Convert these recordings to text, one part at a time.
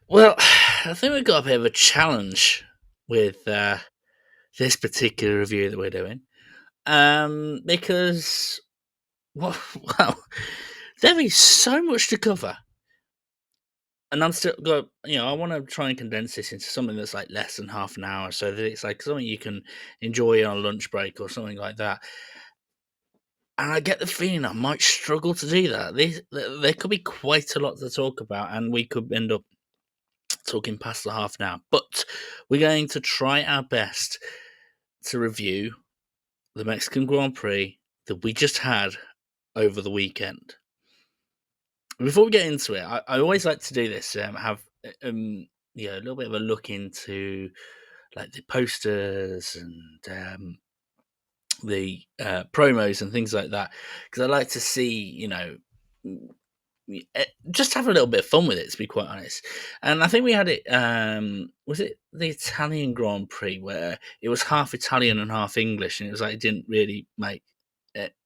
Well, I think we've got a bit of a challenge with this particular review that we're doing, because well, well, there is so much to cover, and I'm still got. I want to try and condense this into something that's like less than half an hour, so that it's like something you can enjoy on a lunch break or something like that. And I get the feeling I might struggle to do that. There could be quite a lot to talk about, and we could end up talking past the half an hour. But we're going to try our best to review the Mexican Grand Prix that we just had over the weekend. Before we get into it, I always like to do this. Have a little bit of a look into like the posters and the promos and things like that because I like to see just have a little bit of fun with it, to be quite honest. And I think we had it. Was it the Italian Grand Prix where it was half Italian and half English, and it was like it didn't really make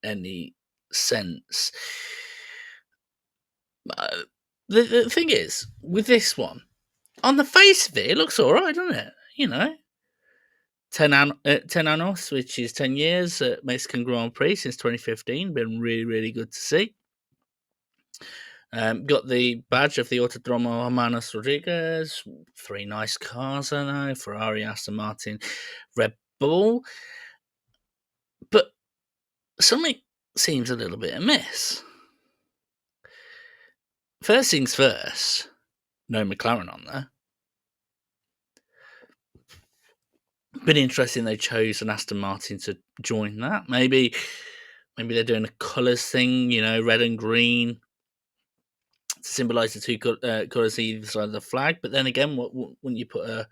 any sense. Uh, the thing is, with this one, on the face of it, it looks all right, doesn't it? 10 años, which is 10 years at Mexican Grand Prix since 2015. Been really, really good to see. Got the badge of the Autodromo Hermanos Rodriguez. Three nice cars, I know. Ferrari, Aston Martin, Red Bull. But something seems a little bit amiss. First things first, no McLaren on there. Been interesting they chose an Aston Martin to join that. Maybe they're doing a colours thing, red and green to symbolise the two colours either side of the flag. But then again, wouldn't you put a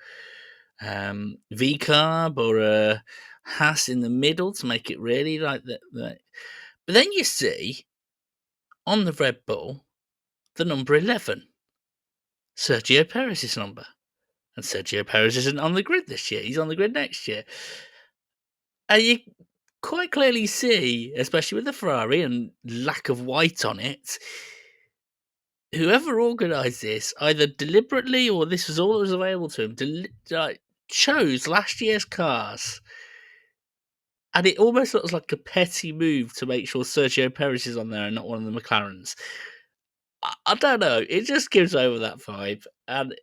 V carb or a Haas in the middle to make it really like that? But then you see on the Red Bull the number 11, Sergio Perez's number, and Sergio Perez isn't on the grid this year. He's on the grid next year, and you quite clearly see, especially with the Ferrari and lack of white on it, whoever organised this, either deliberately or this was all that was available to him, chose last year's cars. And it almost looks like a petty move to make sure Sergio Perez is on there and not one of the McLarens. I don't know. It just gives over that vibe. And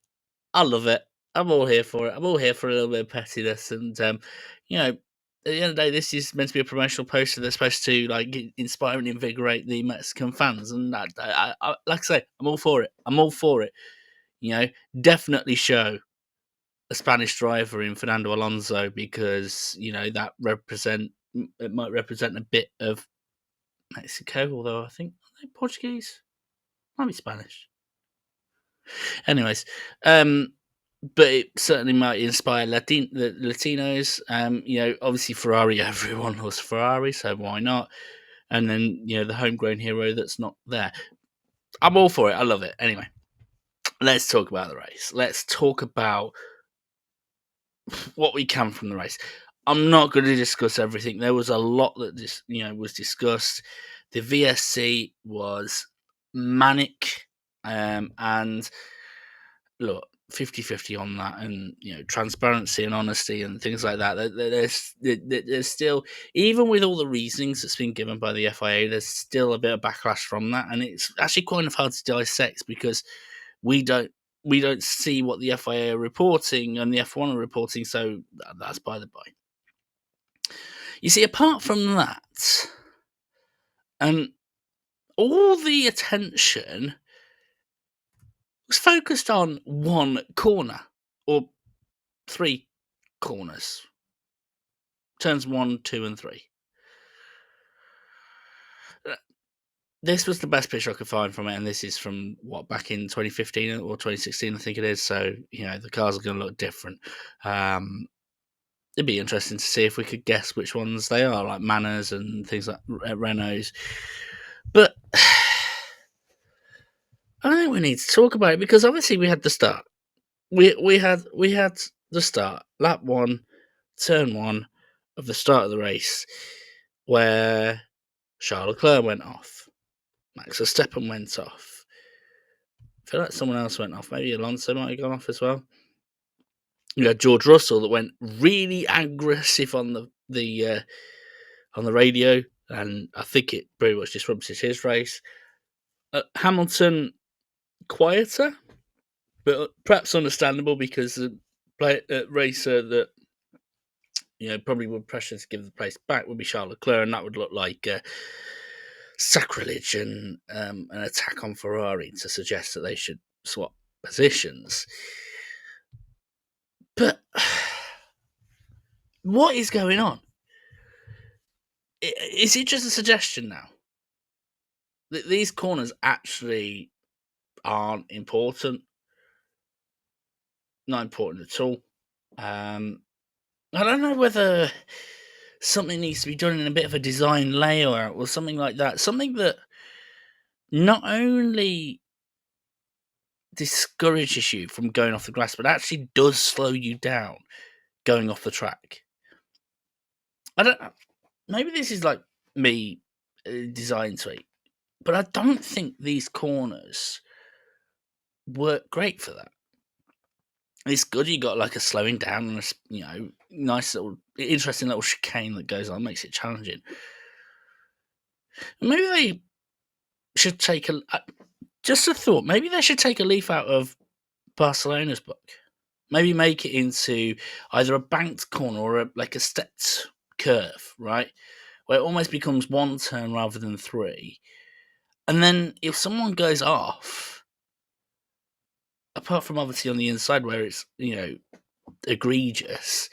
I love it. I'm all here for it. I'm all here for a little bit of pettiness. And, at the end of the day, this is meant to be a promotional poster that's supposed to like inspire and invigorate the Mexican fans. And like I say, I'm all for it. I'm all for it. Definitely show a Spanish driver in Fernando Alonso because that it might represent a bit of Mexico, although I think are they Portuguese, might be Spanish. Anyways, but it certainly might inspire the Latinos. Obviously Ferrari, everyone loves Ferrari, so why not? And then the homegrown hero that's not there. I'm all for it. I love it. Anyway, let's talk about the race. Let's talk about what we can from the race. I'm not going to discuss everything. There was a lot that was discussed. The VSC was manic, and look, 50-50 on that, and transparency and honesty and things like that. There's still, even with all the reasonings that's been given by the FIA, there's still a bit of backlash from that, and it's actually quite hard to dissect because we don't see what the FIA are reporting and the F1 are reporting, so that's by the by. You see, apart from that, and all the attention was focused on one corner, or three corners. Turns 1, 2, and 3. This was the best picture I could find from it, and this is from back in 2015 or 2016, I think it is. So the cars are going to look different. It'd be interesting to see if we could guess which ones they are, like Manners and things like Renaults. But I don't think we need to talk about it because obviously we had the start. We had the start, lap 1, turn 1 of the start of the race, where Charles Leclerc went off, Max Verstappen went off. I feel like someone else went off. Maybe Alonso might have gone off as well. You had George Russell that went really aggressive on the radio, and I think it pretty much disrupted his race. Hamilton quieter, but perhaps understandable because the racer that probably would pressure to give the place back would be Charles Leclerc, and that would look like sacrilege and an attack on Ferrari to suggest that they should swap positions. But what is going on? Is it just a suggestion now that these corners actually aren't important? Not important at all. I don't know whether something needs to be done in a bit of a design layout or something like that. Something that not only discourages you from going off the grass, but actually does slow you down going off the track. Maybe this is like me, design tweak, but I don't think these corners work great for that. It's good you got like a slowing down and a nice little interesting little chicane that goes on, makes it challenging. Maybe they should take just a thought. Maybe they should take a leaf out of Barcelona's book. Maybe make it into either a banked corner or like a stepped curve, right? Where it almost becomes one turn rather than three. And then if someone goes off, apart from obviously on the inside where it's, egregious,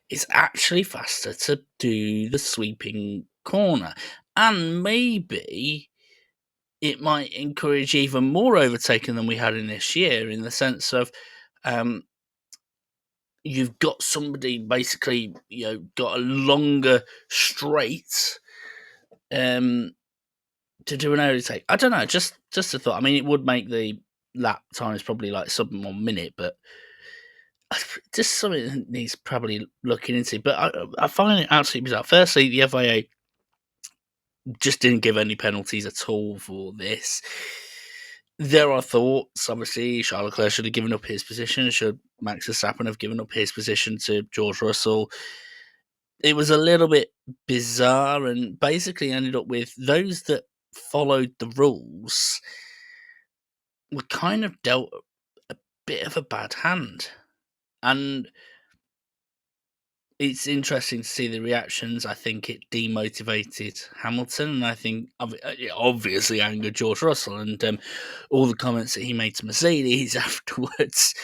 it's actually faster to do the sweeping corner. And maybe it might encourage even more overtaking than we had in this year, in the sense of you've got somebody basically, got a longer straight to do an overtake. I don't know, just a thought. I mean, it would make the lap times probably like sub 1 minute, but just something that needs probably looking into. But I find it absolutely bizarre. Firstly, the FIA just didn't give any penalties at all for this. There are thoughts, obviously, Charles Leclerc should have given up his position. Should Max Verstappen have given up his position to George Russell? It was a little bit bizarre and basically ended up with those that followed the rules were kind of dealt a bit of a bad hand. And it's interesting to see the reactions. I think it demotivated Hamilton, and I think it obviously angered George Russell, and all the comments that he made to Mercedes afterwards,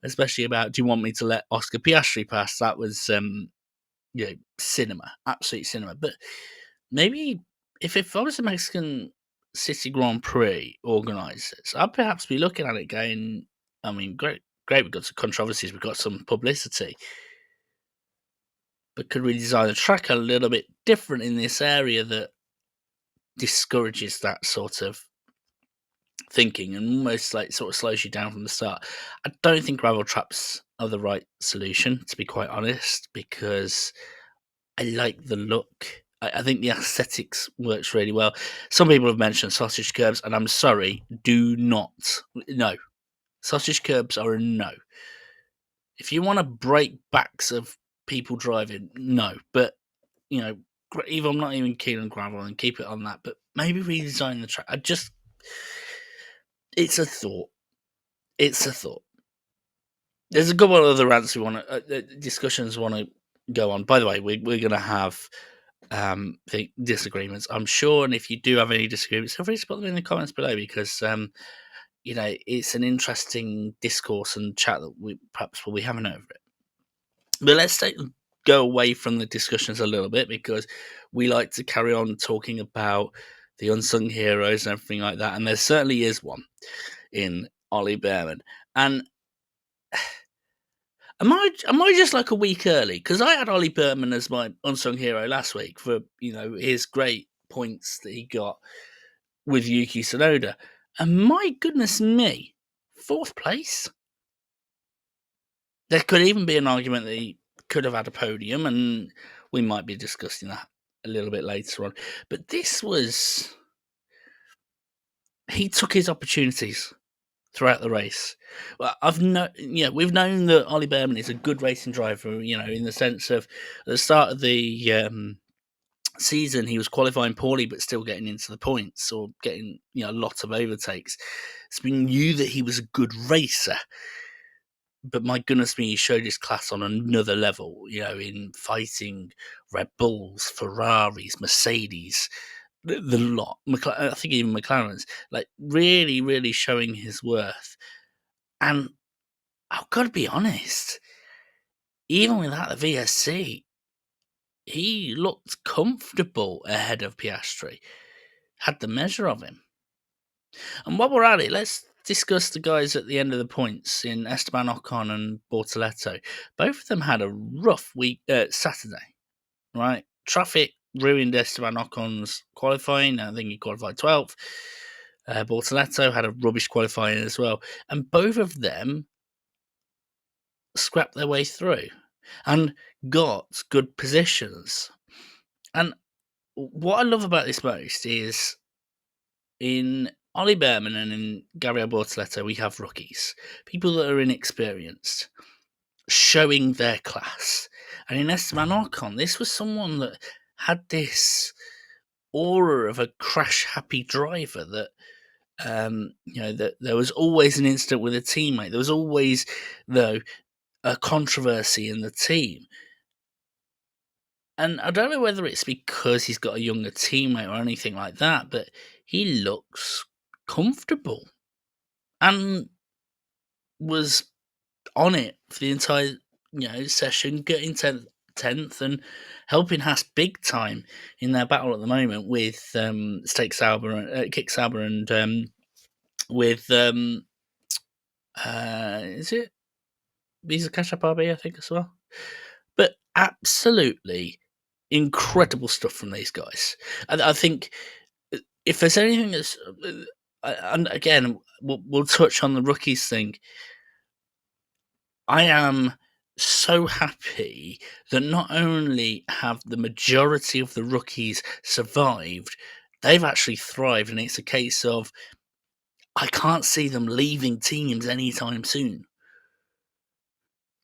especially about, do you want me to let Oscar Piastri pass? That was, cinema, absolute cinema. But maybe if I was a Mexican City Grand Prix organisers, I'd perhaps be looking at it going, I mean, great, we've got some controversies, we've got some publicity, but could we design the track a little bit different in this area that discourages that sort of thinking and almost like sort of slows you down from the start? I don't think gravel traps are the right solution, to be quite honest, because I like the look. I think the aesthetics works really well. Some people have mentioned sausage curbs, and I'm sorry, do not. No. Sausage curbs are a no. If you want to break backs of people driving, no. But, even I'm not even keen on gravel and keep it on that, but maybe redesign the track. It's a thought. It's a thought. There's a couple of other rants we want to, discussions we want to go on. By the way, we're going to have the disagreements, I'm sure, and if you do have any disagreements, feel free to put them in the comments below, because it's an interesting discourse and chat that we perhaps will be having over it. But let's go away from the discussions a little bit, because we like to carry on talking about the unsung heroes and everything like that, and there certainly is one in Ollie Behrman. And am I just like a week early? Because I had Ollie Behrman as my unsung hero last week for his great points that he got with Yuki Tsunoda, and my goodness me, 4th place. There could even be an argument that he could have had a podium, and we might be discussing that a little bit later on. But this was, he took his opportunities. throughout the race. Well, we've known that Ollie Behrman is a good racing driver. In the sense of at the start of the season, he was qualifying poorly, but still getting into the points or getting lots of overtakes. It's been knew that he was a good racer, but my goodness me, he showed his class on another level. In fighting Red Bulls, Ferraris, Mercedes, the lot. I think even McLaren's, like, really, really showing his worth. And I've got to be honest, even without the VSC, he looked comfortable ahead of Piastri. Had the measure of him. And while we're at it, let's discuss the guys at the end of the points in Esteban Ocon and Bortoleto. Both of them had a rough week, Saturday, right? Traffic ruined Esteban Ocon's qualifying. I think he qualified 12th. Bortoleto had a rubbish qualifying as well. And both of them scrapped their way through and got good positions. And what I love about this most is in Ollie Behrman and in Gabriel Bortoleto, we have rookies, people that are inexperienced, showing their class. And in Esteban Ocon, this was someone that had this aura of a crash-happy driver that that there was always an incident with a teammate. There was always, though, a controversy in the team. And I don't know whether it's because he's got a younger teammate or anything like that, but he looks comfortable and was on it for the entire session, getting 10th and helping Haas big time in their battle at the moment with Kick Sauber and with is it Visa Cash App RB, I think, as well. But absolutely incredible stuff from these guys. And I think if there's anything that's, and again, we'll touch on the rookies thing. I am so happy that not only have the majority of the rookies survived, they've actually thrived, and it's a case of I can't see them leaving teams anytime soon.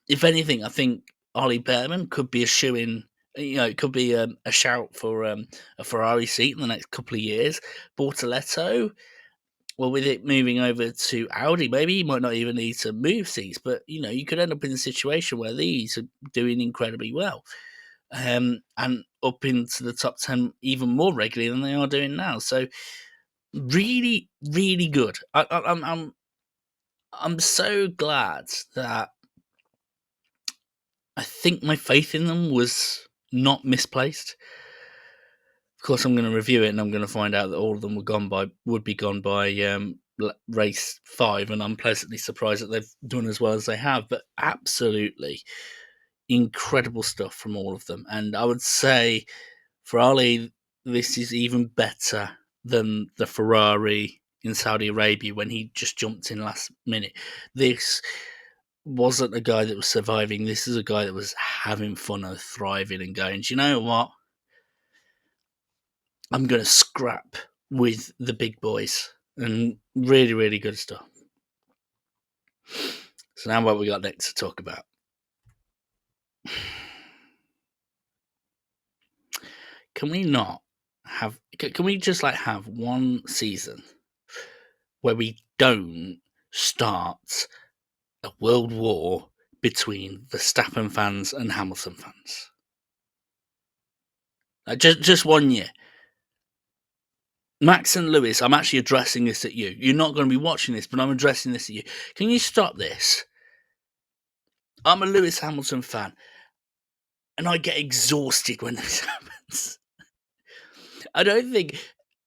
If anything, I think Ollie Behrman could be a shoe-in. It could be a shout for a Ferrari seat in the next couple of years. Bortoleto, well, with it moving over to Audi, maybe he might not even need to move seats, but you could end up in a situation where these are doing incredibly well, and up into the top 10 even more regularly than they are doing now. So really, really good. I'm so glad that I think my faith in them was not misplaced. Of course, I'm going to review it, and I'm going to find out that all of them would be gone by race 5, and I'm pleasantly surprised that they've done as well as they have. But absolutely incredible stuff from all of them, and I would say for Ali, this is even better than the Ferrari in Saudi Arabia when he just jumped in last minute. This wasn't a guy that was surviving. This is a guy that was having fun and thriving and going, do you know what? I'm going to scrap with the big boys. And really, really good stuff. So now what we got next to talk about? Can we just have one season where we don't start a world war between Verstappen fans and Hamilton fans? Just 1 year. Max and Lewis, I'm actually addressing this at you. You're not going to be watching this, but I'm addressing this at you. Can you stop this? I'm a Lewis Hamilton fan, and I get exhausted when this happens. I don't think,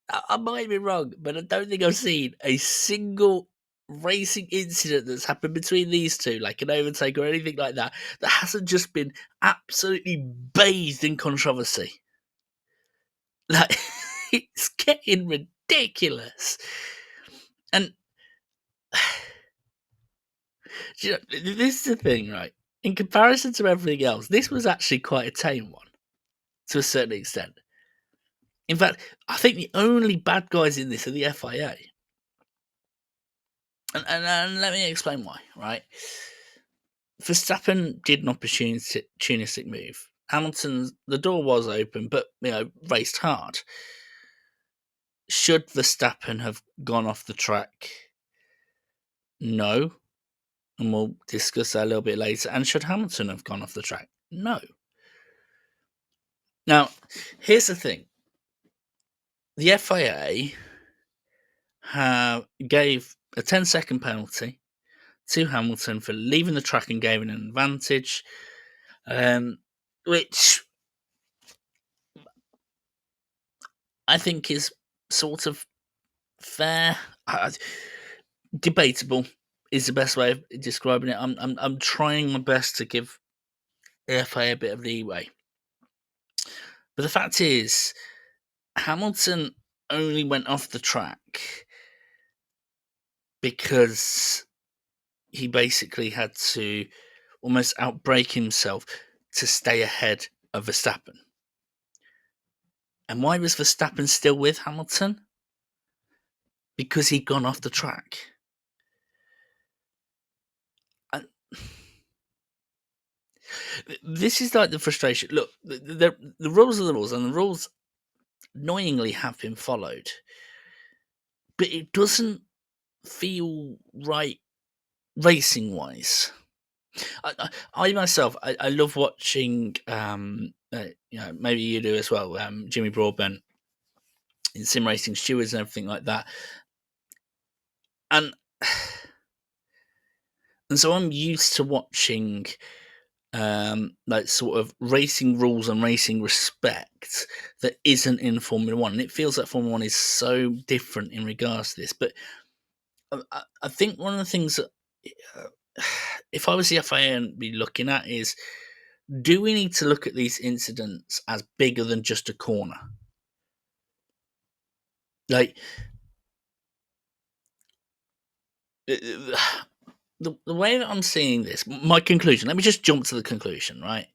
I might be wrong, but I don't think I've seen a single racing incident that's happened between these two, like an overtake or anything like that, that hasn't just been absolutely bathed in controversy. Like, it's getting ridiculous. And this is the thing, right? In comparison to everything else, this was actually quite a tame one, to a certain extent. In fact, I think the only bad guys in this are the FIA. And let me explain why. Right, Verstappen did an opportunistic move. Hamilton, the door was open, but raced hard. Should Verstappen have gone off the track? No, and we'll discuss that a little bit later. And should Hamilton have gone off the track? No. Now, here's the thing: the FIA gave a 10-second penalty to Hamilton for leaving the track and gave him an advantage, which I think is sort of fair. Debatable is the best way of describing it. I'm trying my best to give the FIA a bit of leeway, but the fact is, Hamilton only went off the track because he basically had to almost outbrake himself to stay ahead of Verstappen. And why was Verstappen still with Hamilton? Because he'd gone off the track. And this is like the frustration. Look, the rules are the rules, and the rules annoyingly have been followed. But it doesn't feel right racing-wise. I myself, I love watching, maybe you do as well, Jimmy Broadbent in sim racing stewards and everything like that. And so I'm used to watching like sort of racing rules and racing respect that isn't in Formula One. And it feels like Formula One is so different in regards to this. But I think one of the things that, if I was the FIA and be looking at, is, do we need to look at these incidents as bigger than just a corner? Like, the way that I'm seeing this, my conclusion, let me just jump to the conclusion, right?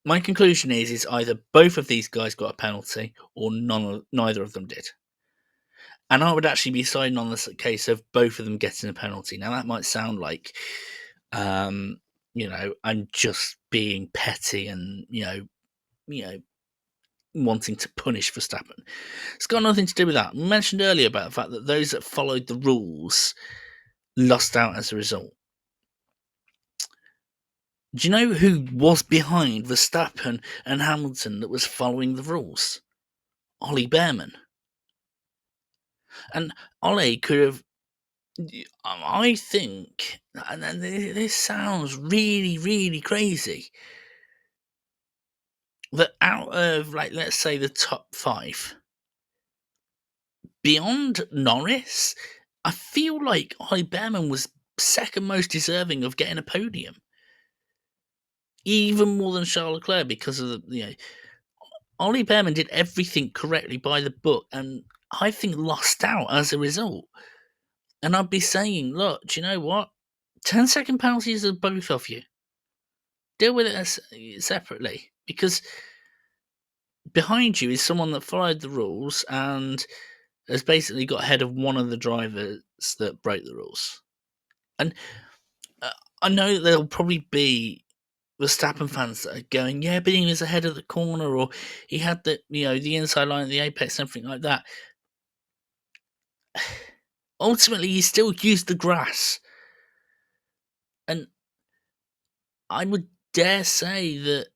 My conclusion is either both of these guys got a penalty or neither of them did. And I would actually be siding on this case of both of them getting a penalty. Now, that might sound like, I'm just being petty and, wanting to punish Verstappen. It's got nothing to do with that. We mentioned earlier about the fact that those that followed the rules lost out as a result. Do you know who was behind Verstappen and Hamilton that was following the rules? Ollie Behrman. And Ollie could have, I think, and this sounds really, really crazy, that out of, like, let's say the top 5, beyond Norris, I feel like Ollie Behrman was second most deserving of getting a podium. Even more than Charles Leclerc, because of Ollie Behrman did everything correctly by the book, and I think lost out as a result. And I'd be saying, look, do you know what? 10-second penalties are both of you. Deal with it separately, because behind you is someone that followed the rules and has basically got ahead of one of the drivers that broke the rules. And I know that there'll probably be Verstappen fans that are going, yeah, but he was ahead of the corner, or he had the the inside line of the apex and everything like that. Ultimately, he still used the grass, and I would dare say that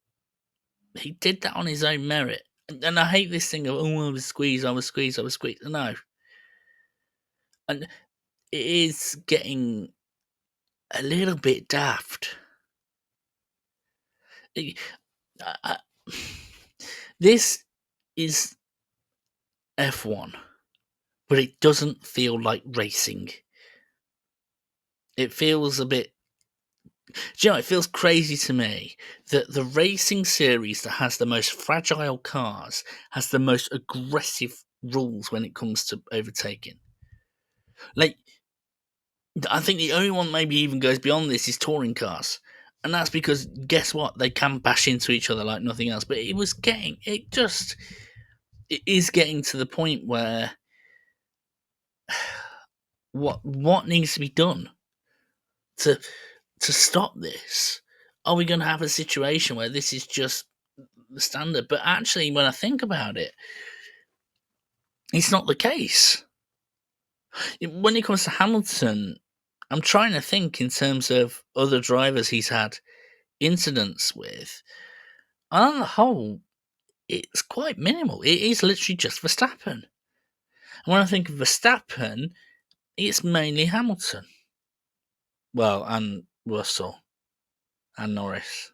he did that on his own merit. And I hate this thing of, oh, I was squeezed. No, and it is getting a little bit daft. This is F1, but it doesn't feel like racing. It feels a bit. Do you know, it feels crazy to me that the racing series that has the most fragile cars has the most aggressive rules when it comes to overtaking. Like, I think the only one maybe even goes beyond this is touring cars. And that's because, guess what? They can bash into each other like nothing else. But it is getting to the point where What needs to be done to stop this? Are we going to have a situation where this is just the standard? But actually, when I think about it, it's not the case. When it comes to Hamilton, I'm trying to think in terms of other drivers he's had incidents with. On the whole, it's quite minimal. It is literally just Verstappen. And when I think of Verstappen, it's mainly Hamilton. Well, and Russell and Norris.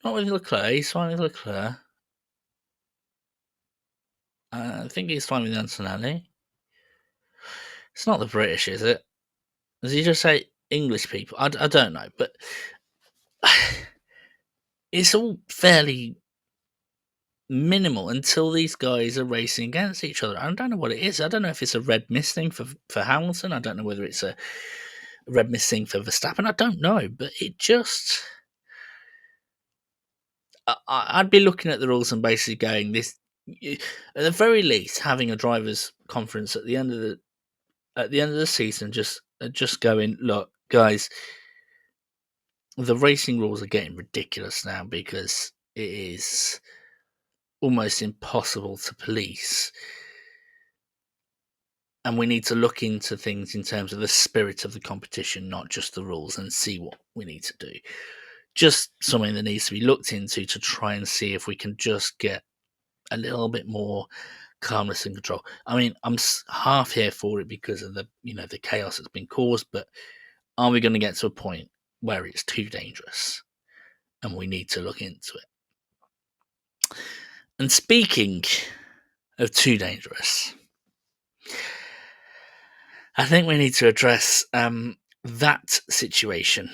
Not with Leclerc. He's fine with Leclerc. I think he's fine with Antonelli. It's not the British, is it? Does he just say English people? I don't know, but it's all fairly minimal until these guys are racing against each other. I don't know what it is. I don't know if it's a red mist thing for Hamilton. I don't know whether it's a red mist thing for Verstappen. I don't know, but it just. I'd be looking at the rules and basically going this. At the very least, having a drivers' conference at the end of the season, just going, look, guys, the racing rules are getting ridiculous now because it is almost impossible to police. And we need to look into things in terms of the spirit of the competition, not just the rules, and see what we need to do. Just something that needs to be looked into to try and see if we can just get a little bit more calmness and control. I mean, I'm half here for it because of the chaos that's been caused, but are we going to get to a point where it's too dangerous and we need to look into it? And speaking of too dangerous, I think we need to address that situation.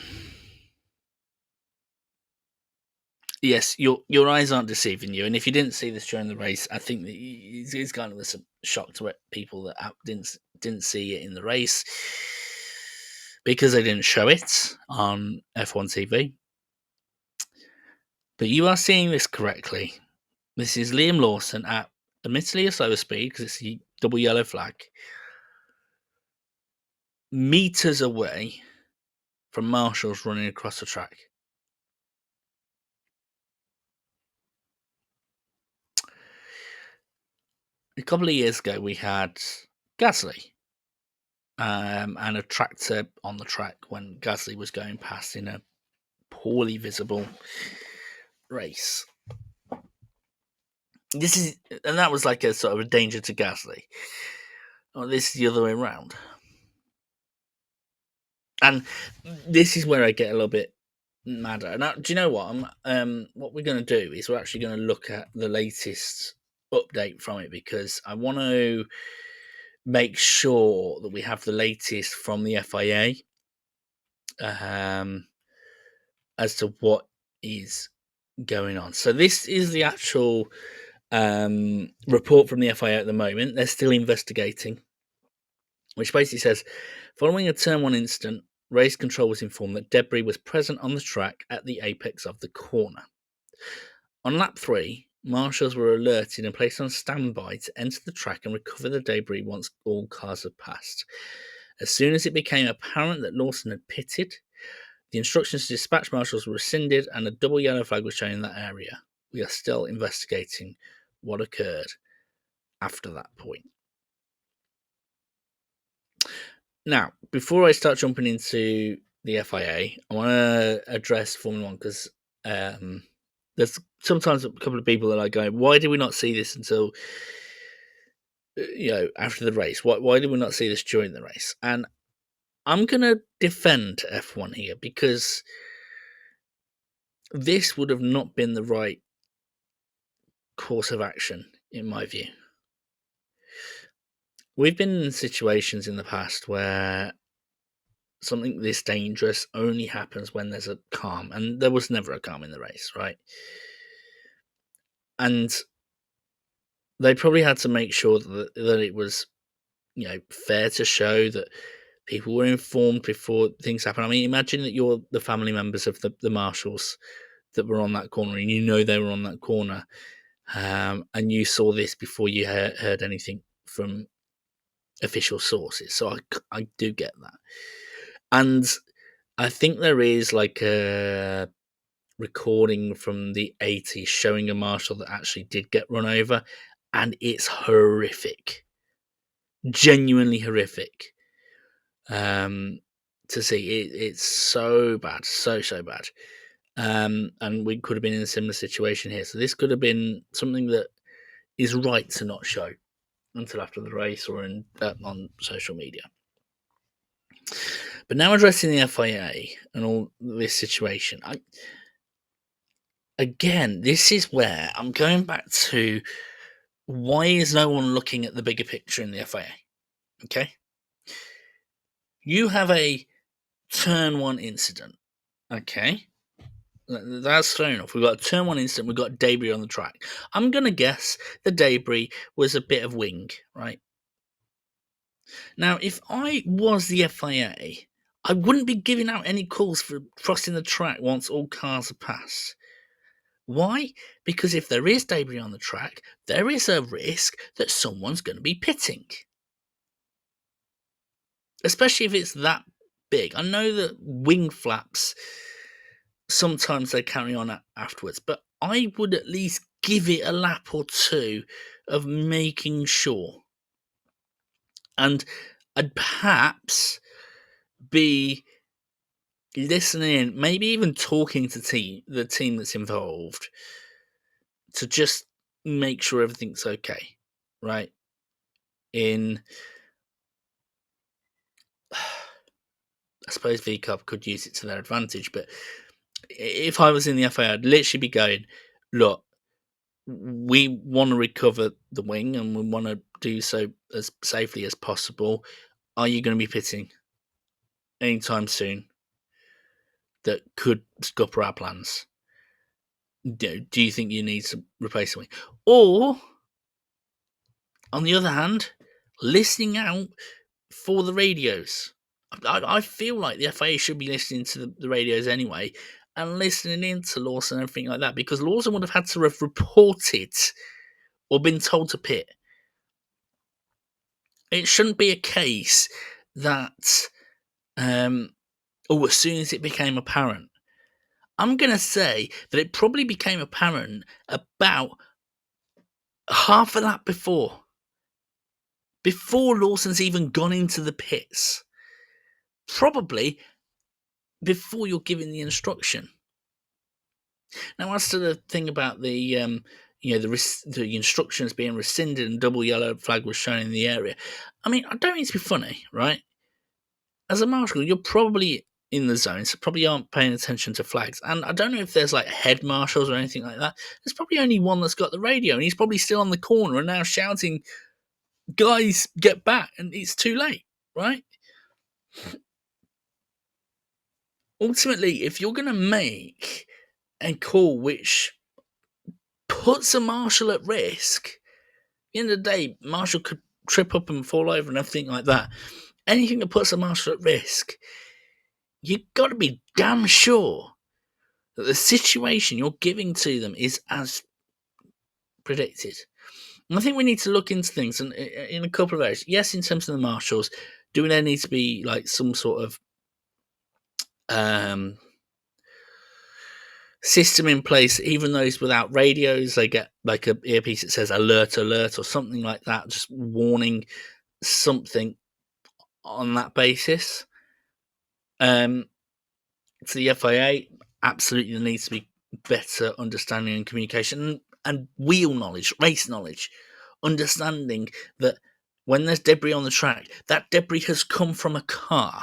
Yes, your eyes aren't deceiving you, and if you didn't see this during the race, I think that it's kind of a shock to people that didn't see it in the race because they didn't show it on F1 TV. But you are seeing this correctly. This is Liam Lawson at admittedly a slower speed because it's the double yellow flag, meters away from marshals running across the track. A couple of years ago, we had Gasly and a tractor on the track when Gasly was going past in a poorly visible race. And that was like a sort of a danger to Gasly. Oh, this is the other way around. And this is where I get a little bit madder. Now, do you know what? What we're going to do is we're actually going to look at the latest update from it because I want to make sure that we have the latest from the FIA as to what is going on. So this is the actual report from the FIA at the moment. They're still investigating, which basically says, following a Turn 1 incident, race control was informed that debris was present on the track at the apex of the corner. On lap 3, marshals were alerted and placed on standby to enter the track and recover the debris once all cars had passed. As soon as it became apparent that Lawson had pitted, the instructions to dispatch marshals were rescinded and a double yellow flag was shown in that area. We are still investigating what occurred after that point. Now, before I start jumping into the FIA, I want to address Formula One because there's sometimes a couple of people that I go, why did we not see this until after the race? Why did we not see this during the race? And I'm going to defend F1 here because this would have not been the right course of action, in my view. We've been in situations in the past where something this dangerous only happens when there's a calm, and there was never a calm in the race, right? And they probably had to make sure that it was, fair to show that people were informed before things happen. I mean, imagine that you're the family members of the marshals that were on that corner, and they were on that corner, and you saw this before you heard anything from official sources. So I do get that. And I think there is like a recording from the 80s showing a marshal that actually did get run over, and it's horrific. Genuinely horrific. To see it's so bad, so bad. And we could have been in a similar situation here. So this could have been something that is right to not show until after the race or on social media. But now addressing the FIA and all this situation, this is where I'm going back to why is no one looking at the bigger picture in the FIA? Okay, you have a turn one incident. Okay, that's fair enough. We've got a turn one incident. We've got debris on the track. I'm going to guess the debris was a bit of wing, right? Now, if I was the FIA, I wouldn't be giving out any calls for crossing the track once all cars are passed. Why? Because if there is debris on the track, there is a risk that someone's going to be pitting. Especially if it's that big. I know that wing flaps, sometimes they carry on afterwards, but I would at least give it a lap or two of making sure. And I'd perhaps be listening, maybe even talking to the team that's involved to just make sure everything's okay, right? I suppose V Cup could use it to their advantage, but if I was in the FA, I'd literally be going, look, we want to recover the wing and we want to do so as safely as possible. Are you going to be pitting anytime soon? That could scupper our plans. Do you think you need to replace the wing? Or, on the other hand, listening out for the radios. I feel like the FA should be listening to the radios anyway and listening in to Lawson and everything like that, because Lawson would have had to have reported or been told to pit. It shouldn't be a case that, as soon as it became apparent. I'm going to say that it probably became apparent about half a lap before Lawson's even gone into the pits. Probably before you're giving the instruction. Now, as to the thing about the the instructions being rescinded and double yellow flag was shown in the area, I mean, I don't mean to be funny, right? As a marshal, you're probably in the zone, so probably aren't paying attention to flags. And I don't know if there's like head marshals or anything like that. There's probably only one that's got the radio, and he's probably still on the corner and now shouting, "Guys, get back!" And it's too late, right? Ultimately, if you're going to make a call which puts a marshal at risk, at the end of the day, marshal could trip up and fall over and everything like that. Anything that puts a marshal at risk, you've got to be damn sure that the situation you're giving to them is as predicted. And I think we need to look into things and in a couple of areas. Yes, in terms of the marshals, do there need to be like some sort of system in place? Even those without radios, they get like a earpiece that says alert, alert, or something like that, just warning something on that basis. To the FIA, absolutely there needs to be better understanding and communication and wheel knowledge, race knowledge, understanding that when there's debris on the track, that debris has come from a car.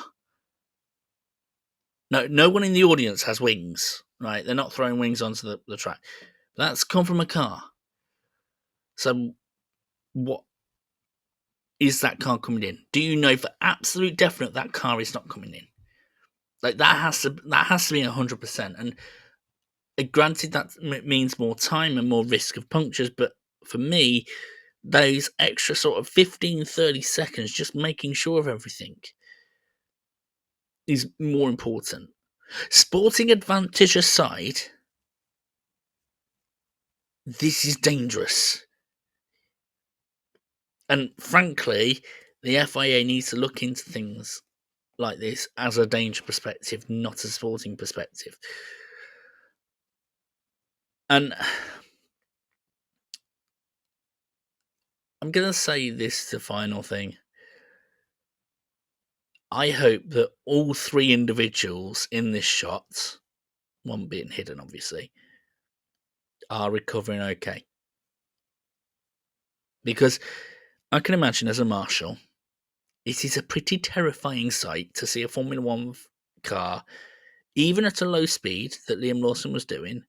No one in the audience has wings, right? They're not throwing wings onto the track. That's come from a car. So what is that car coming in? Do you know for absolute definite that car is not coming in? Like that has to be 100%. And granted, that means more time and more risk of punctures, but for me, those extra sort of 15-30 seconds just making sure of everything is more important. Sporting advantage aside, this is dangerous. And frankly, The FIA needs to look into things like this as a danger perspective, not a sporting perspective. And I'm going to say this, the final thing. I hope that all three individuals in this shot, one being hidden obviously, are recovering okay. Because I can imagine as a marshal, it is a pretty terrifying sight to see a Formula One car, even at a low speed that Liam Lawson was doing,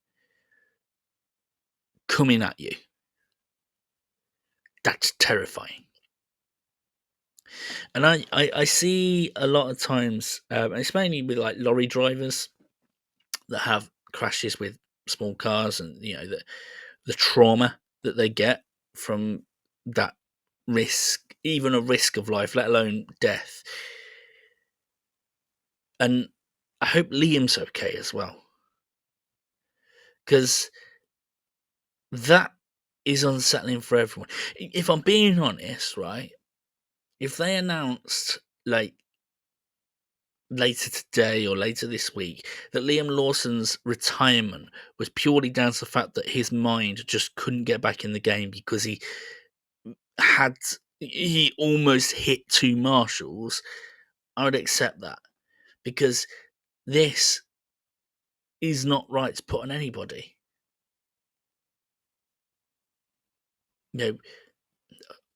coming at you. That's terrifying. And I see a lot of times, it's mainly with like lorry drivers that have crashes with small cars, and the trauma that they get from that risk, even a risk of life, let alone death. And I hope Liam's okay as well, because that is unsettling for everyone. If I'm being honest, right? If they announced like later today or later this week that Liam Lawson's retirement was purely down to the fact that his mind just couldn't get back in the game because he almost hit two marshals, I would accept that, because this is not right to put on anybody.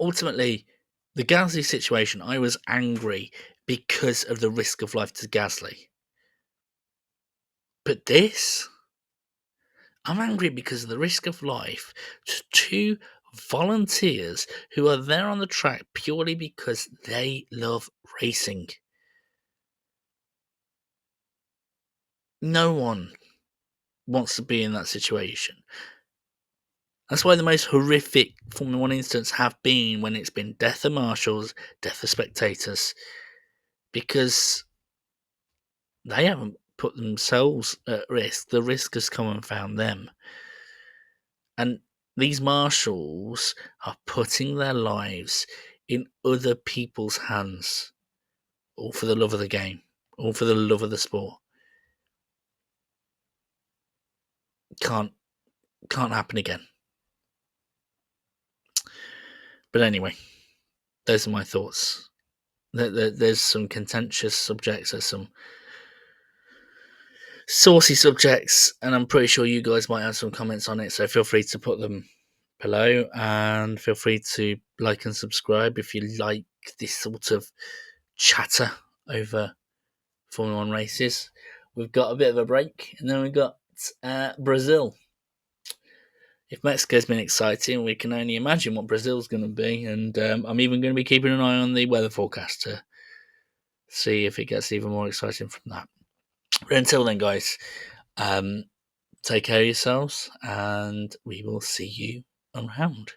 Ultimately, the Gasly situation, I was angry because of the risk of life to Gasly. But this, I'm angry because of the risk of life to two volunteers who are there on the track purely because they love racing. No one wants to be in that situation. That's why the most horrific Formula One incidents have been when it's been death of marshals, death of spectators, because they haven't put themselves at risk. The risk has come and found them. And these marshals are putting their lives in other people's hands, all for the love of the game, all for the love of the sport. Can't happen again. But anyway, those are my thoughts. There's some contentious subjects, there's some saucy subjects, and I'm pretty sure you guys might have some comments on it, so feel free to put them below, and feel free to like and subscribe if you like this sort of chatter over Formula One races. We've got a bit of a break, and then we've got Brazil. If Mexico's been exciting, we can only imagine what Brazil's going to be, and I'm even going to be keeping an eye on the weather forecast to see if it gets even more exciting from that. But until then, guys, take care of yourselves, and we will see you around.